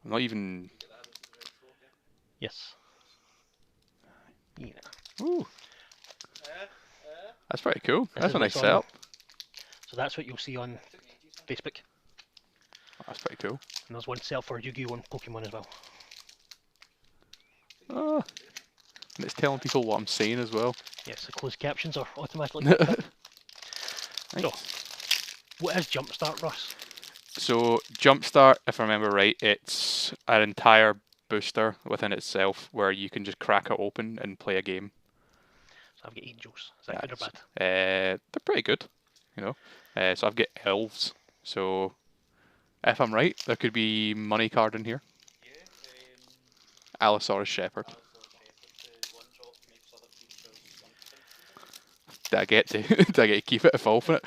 I'm not even... Yes. Yeah. Ooh, that's pretty cool. This That's is a nice what's on. setup. So that's what you'll see on Facebook. That's pretty cool. And there's one setup for Yu-Gi-Oh! And Pokemon as well. Ah, and it's telling people what I'm saying as well. Yes, the closed captions are automatically picked up. So, what is Jumpstart, Ross? So Jumpstart, if I remember right, it's an entire booster within itself where you can just crack it open and play a game. So I've got Angels. Is that good or bad? They're pretty good, you know. So I've got Elves. So if I'm right, there could be money card in here. Allosaurus Shepherd. Did I get to did I get to keep it if I open it?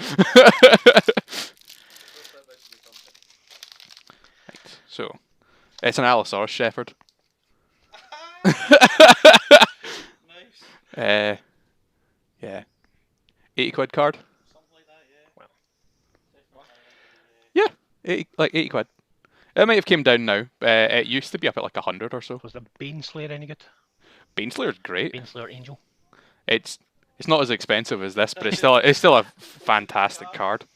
Right, so it's an Allosaurus Shepherd. Nice. Yeah. 80 quid card? Something like that, yeah. Well. Yeah, 80 quid. It might have came down now. It used to be up at like 100 or so. Was the Baneslayer any good? Baneslayer's great. Baneslayer Angel. It's not as expensive as this, but it's still a fantastic card.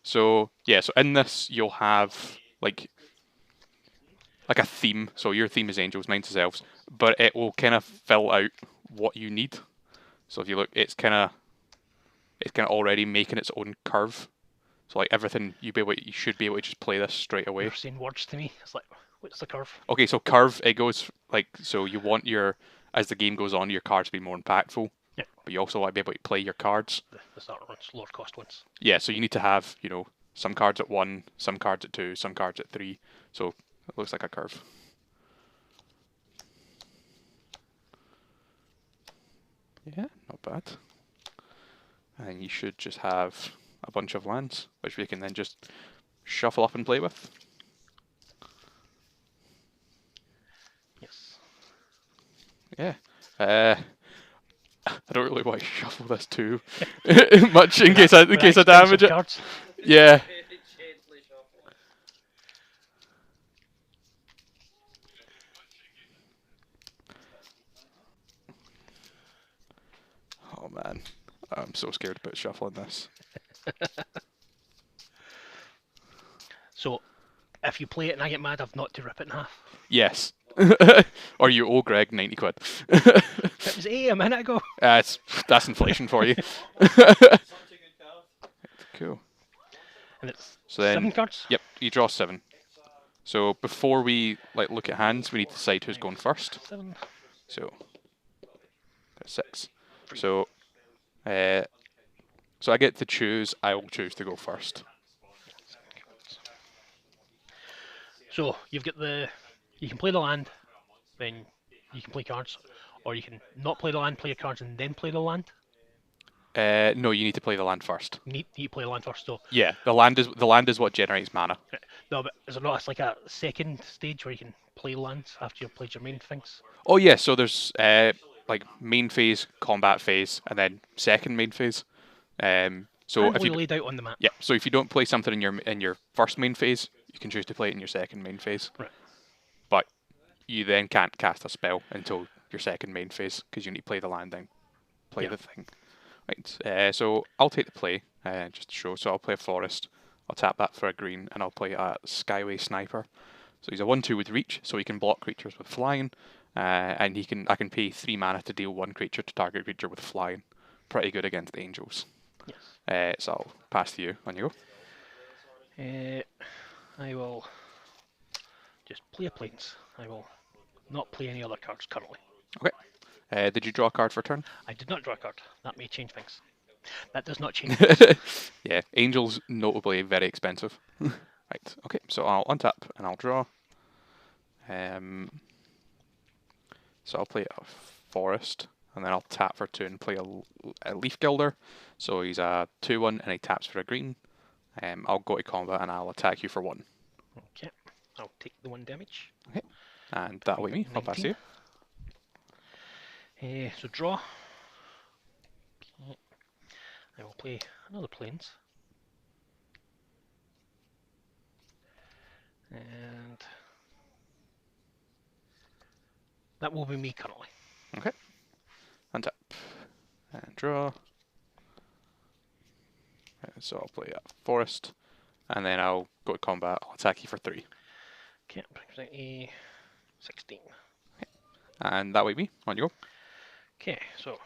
So yeah, so in this you'll have like a theme. So your theme is angels, mine's is elves, but it will kind of fill out what you need. So if you look, it's kind of already making its own curve. So like everything you should be able to just play this straight away. You're saying words to me. It's like, what's the curve? Okay, so curve, it goes like, so you want as the game goes on, your cards to be more impactful. Yeah. But you also want to be able to play your cards. The starter ones, lower cost ones. Yeah, so you need to have, some cards at 1, some cards at 2, some cards at 3. So it looks like a curve. Yeah, not bad. And you should just have a bunch of lands, which we can then just shuffle up and play with. Yes. Yeah. I don't really want to shuffle this too much in case I damage it. Cards. Yeah. Gently shuffle. Oh man, I'm so scared about shuffling this. So, if you play it and I get mad, I've not to rip it in half. Yes. Or you owe Greg 90 quid. It was 80 a minute ago. That's inflation for you. Such a good card. Cool. And it's So then, 7 cards? yep, you draw 7. So before we look at hands, we need to decide who's going first. 7. So that's 6. So I get to choose. I will choose to go first. So, you've got you can play the land, then you can play cards, or you can not play the land, play your cards, and then play the land. No, you need to play the land first. You need to play the land first, so. Yeah, the land is what generates mana. No, but is there not like a second stage where you can play lands after you've played your main things? Oh yeah, so there's main phase, combat phase, and then second main phase. So And if we you laid out on the map. yeah, so if you don't play something in your first main phase, you can choose to play it in your second main phase. Right. But you then can't cast a spell until your second main phase because you need to play the land then play the thing. Right. So I'll take the play just to show. So I'll play a forest. I'll tap that for a green, and I'll play a Skyway Sniper. So he's a 1/2 with reach, so he can block creatures with flying, and I can pay 3 mana to deal 1 creature to target creature with flying. Pretty good against angels. Yes. So I'll pass to you. On you go. I will just play a plains. I will not play any other cards currently. Okay. Did you draw a card for turn? I did not draw a card. That may change things. That does not change things. Yeah, angels notably very expensive. Right. Okay. So I'll untap and I'll draw. So I'll play a forest, and then I'll tap for 2 and play a leaf gilder. So he's a 2/1 and he taps for a green. I'll go to combat and I'll attack you for 1. Okay. I'll take the 1 damage. And that'll be me. I'll pass to you. So draw. Okay. I will play another plains. And That will be me currently. Okay. Untap. And draw. So I'll play a forest. And then I'll go to combat. I'll attack you for 3. Okay, brings out a 16. And that way be. On you go. Okay, so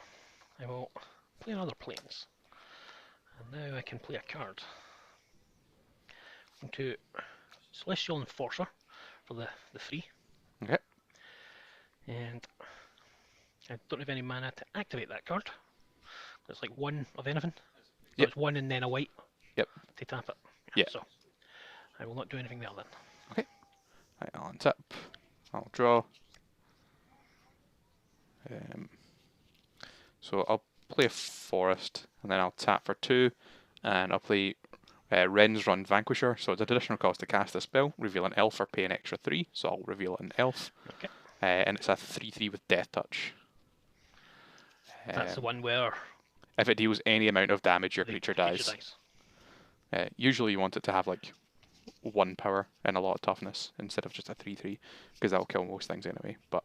I will play another planes. And now I can play a card. Into Celestial Enforcer for the free. Okay. And I don't have any mana to activate that card. It's like 1 of anything. So Yep. it's 1 and then a white. Yep. To tap it. Yeah. So I will not do anything there then. Okay. Right, I'll untap. I'll draw. So I'll play a forest, and then I'll tap for 2, and I'll play Ren's Run Vanquisher. So it's an additional cost to cast a spell, reveal an elf, or pay an extra 3. So I'll reveal an elf. Okay. And it's a 3/3 with Death Touch. That's the one where If it deals any amount of damage, your the creature dies. Usually you want it to have like 1 power and a lot of toughness instead of just a 3/3, because that'll kill most things anyway. But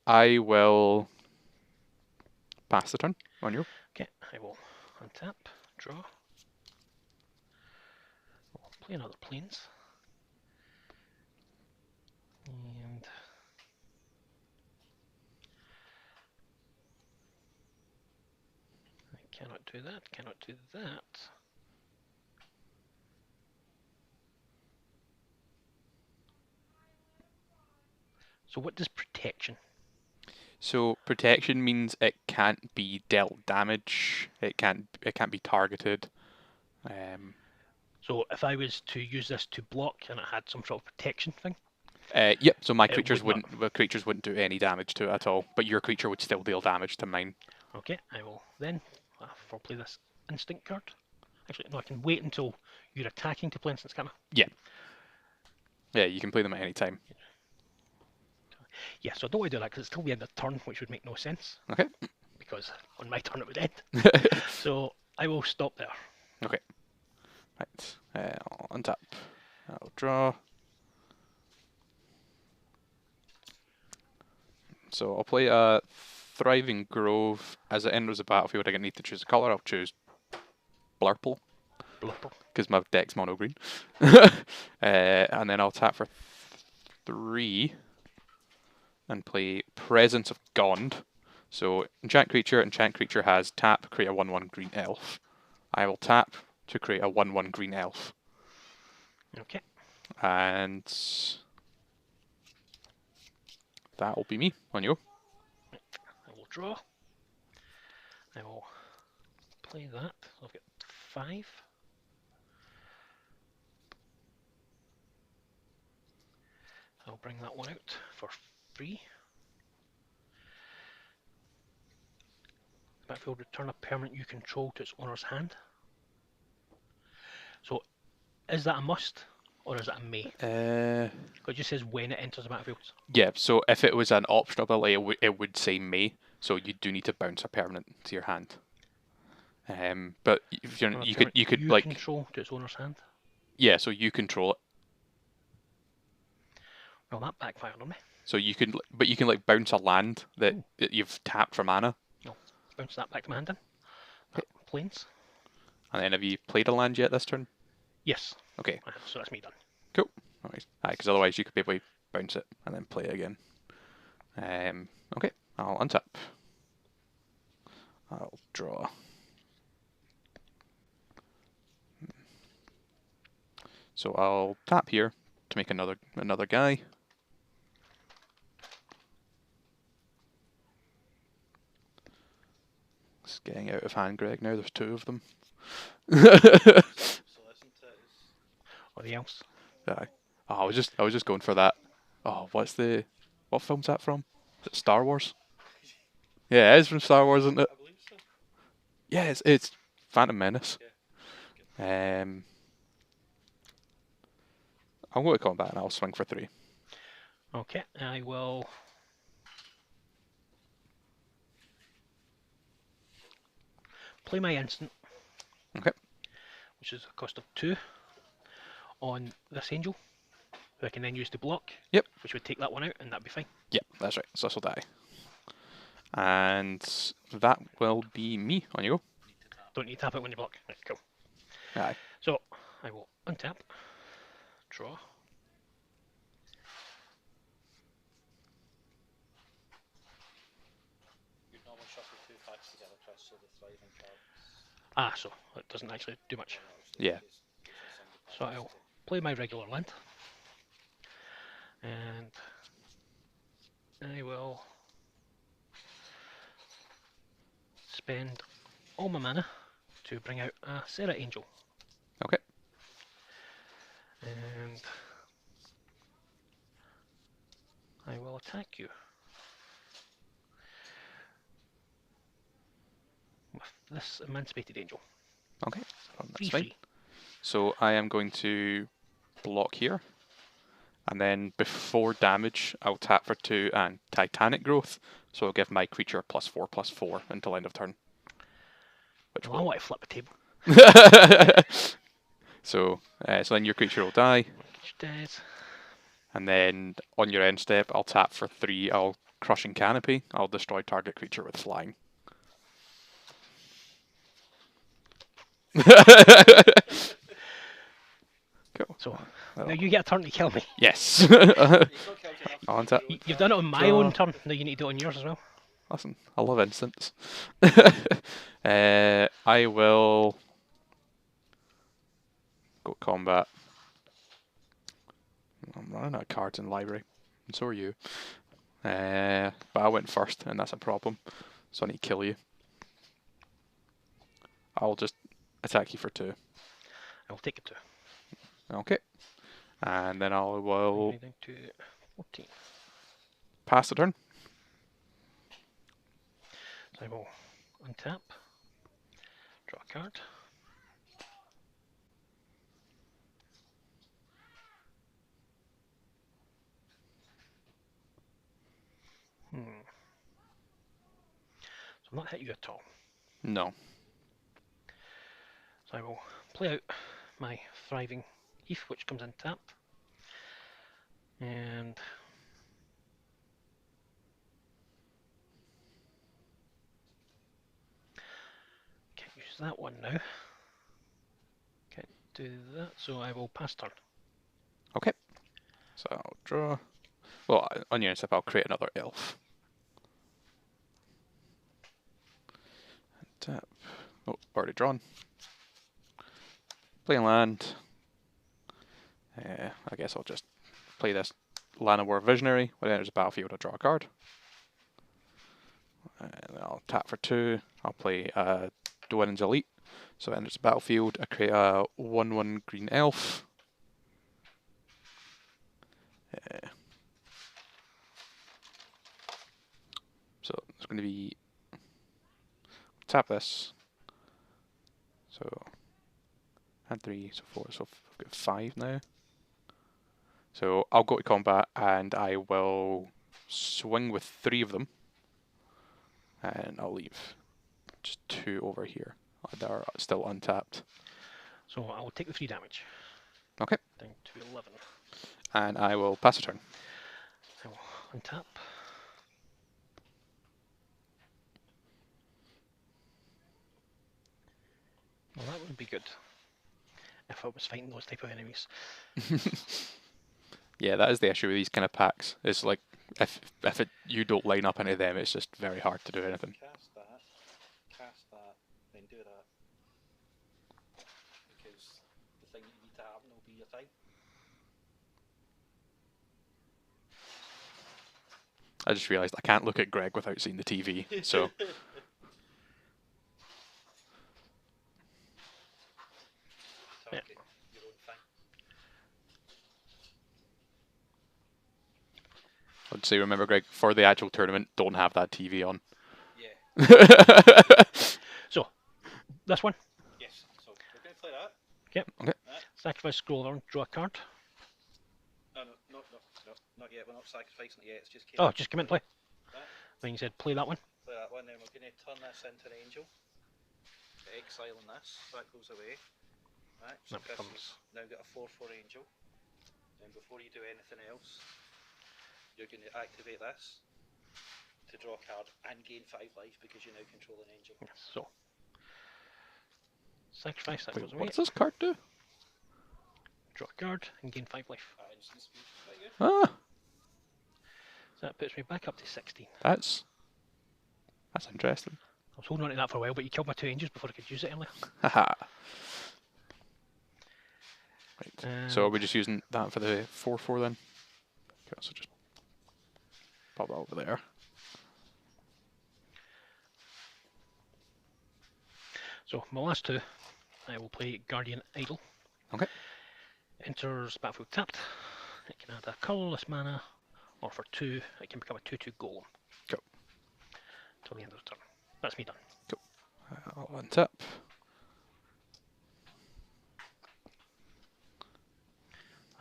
I will pass the turn on you. Okay, I will untap, draw. I'll play another planes. And I cannot do that, cannot do that. So what does protection? So protection means it can't be dealt damage. It can't be targeted. So if I was to use this to block and it had some sort of protection thing? Yep. So my It creatures would not. wouldn't. The creatures wouldn't do any damage to it at all. But your creature would still deal damage to mine. Okay, I will then I'll play this instinct card. Actually, no, I can wait until you're attacking to play instance, can't I? Yeah. Yeah, you can play them at any time. Yeah, so I don't want to do that because it's till the end of the turn, which would make no sense. Okay. Because on my turn it would end. So I will stop there. Okay. Right. I'll untap. I'll draw. So I'll play a Thriving Grove. As it enters the battlefield, I need to choose a colour. I'll choose Blurple, Blurple. because my deck's mono green. And then I'll tap for 3 and play Presence of Gond. So enchant creature has tap, create a 1/1 green elf. I will tap to create a 1/1 green elf. Okay. And that'll be me on you. I will draw. I will play that. So I've got 5. I'll bring that one out for free. Battlefield, return a permanent you control to its owner's hand. So, is that a must or is that a may? It just says when it enters the battlefield. Yeah, so if it was an optional ability, it would say may, so you do need to bounce a permanent to your hand. But if you're, you could like control to its owner's hand. Yeah, so you control it. Well, that backfired on me. So you can, but you can like bounce a land that you've tapped for mana. No, bounce that back to my hand then. Planes. And then have you played a land yet this turn? Yes. Okay. So that's me done. Cool. Alright. Because otherwise you could maybe bounce it and then play it again. Okay. I'll untap. I'll draw. So I'll tap here to make another guy. It's getting out of hand, Greg. Now there's 2 of them. Or the else. Aye. Oh, I was just going for that. Oh, what film's that from? Is it Star Wars? Yeah, it is from Star Wars, isn't it? I believe so. Yeah, it's Phantom Menace. I'm going to combat and I'll swing for 3. Okay, I will play my instant. Okay. Which is a cost of 2 on this angel. who I can then use to block. Yep. Which would take that one out, and that'd be fine. Yep, that's right. So this will die. And that will be me. On you go. Don't need to tap it when you block. Right, cool. Aye. So I will untap, draw. You'd normally shuffle 2 packs together, Chris, so the thriving cards. Ah, so it doesn't actually do much. Yeah. So I'll play my regular land. And I will spend all my mana to bring out a Serra Angel. Okay. And I will attack you with this Emancipated Angel. Okay. That's 3/3. fine. So I am going to block here. And then before damage, I'll tap for 2 and Titanic Growth. So I'll give my creature +4/+4 until end of turn. Which Well, I will... want to flip the table. so then your creature will die. Which dies. And then on your end step, I'll tap for 3. I'll Crushing Canopy. I'll destroy target creature with flying. Cool. So Well, now you get a turn to kill me. yes. You've not killed enough. I'll untap. You've done it on my own turn. Now you need to do it on yours as well. Listen, I love instants. I will go combat. I'm running out of cards in library, and so are you. But I went first, and that's a problem. So I need to kill you. I'll just attack you for 2. I will take it to. Okay. And then I will Down to 14. pass the turn. So I will untap, draw a card. So I'm not hit you at all. No. So I will play out my Thriving Heath, which comes in tap. And can't use that one now. Can't do that, so I will pass turn. Okay. So I'll draw. Well, on your step, I'll create another elf. And tap. Oh, already drawn. Play land. I guess I'll just play this Llanowar Visionary. When it enters the battlefield, I'll draw a card. And then I'll tap for 2. I'll play Dwynen's Elite. So it enters the battlefield. I create a 1/1 green elf. So it's going to be tap this. So and 3, so 4, so I've got 5 now. So I'll go to combat and I will swing with 3 of them, and I'll leave just 2 over here that are still untapped. So I will take the 3 damage. Okay. Down to 11. And I will pass a turn. I will untap. Well, that would be good if I was fighting those type of enemies. Yeah, that is the issue with these kind of packs. It's like if you don't line up into them, it's just very hard to do anything. Cast that, then do that. Because the thing that you need to happen will be your time. I just realised I can't look at Greg without seeing the TV, so Target your own thing. I'd say remember, Greg, for the actual tournament, don't have that TV on. Yeah. So, this one. Yes. So we're going to play that. Yep. Okay. Sacrifice, scroll down, draw a card. No, not yet. We're not sacrificing it yet. It's just. Oh, just come in and play. Right. Then you said play that one. Play that one. Then we're going to turn this into an angel. Exiling this. That goes away. Right. So That Chris becomes- has now got a 4/4 angel. And before you do anything else, you're going to activate this to draw a card and gain 5 life because you now control an angel. So, sacrifice that Wait, goes what away. does this card do? Draw a card and gain 5 life. Instant speed, quite good. Ah, So that puts me back up to 16. that's interesting. I was holding on to that for a while, but you killed my 2 angels before I could use it earlier. Haha. Right. So are And- we just using that for the 4/4 then? Okay, so just pop that over there. So my last 2, I will play Guardian Idol. Okay. Enters battlefield tapped. It can add a colourless mana, or for 2, it can become a 2/2 golem. Go. Till the end of the turn. That's me done. I'll untap.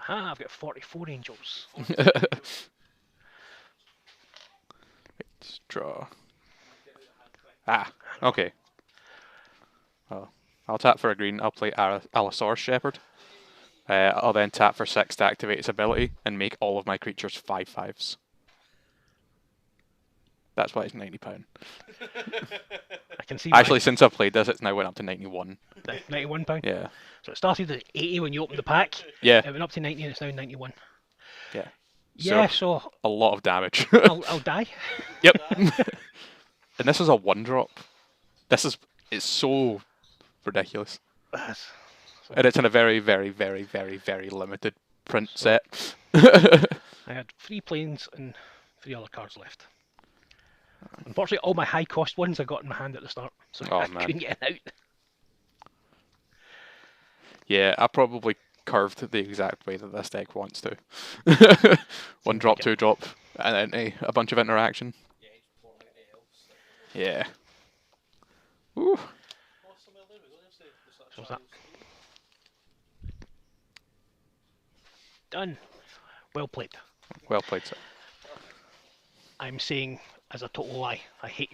Aha, I've got 44 angels. Let's draw. Ah, okay. Well, I'll tap for a green. I'll play Allosaurus Shepherd. I'll then tap for 6 to activate its ability and make all of my creatures 5/5s. That's why it's £90. I can see why. Actually, since I've played this, it's now went up to 91. £91. Yeah. So it started at 80 when you opened the pack. Yeah. It went up to 90 and it's now 91. Yeah. Yeah, so A lot of damage. I'll die. Yep. And this is a 1-drop. It's so ridiculous. And it's in a very, very, very, very, very limited print set. I had 3 planes and 3 other cards left. Unfortunately, all my high cost ones I got in my hand at the start, so Oh, I man. couldn't get out. Yeah, I probably curved the exact way that this deck wants to. 1 drop, like it. 2 drop, and then a bunch of interaction. Yeah. Ooh. So what's that? Done. Well played. Well played, sir. I'm saying as a total lie, I hate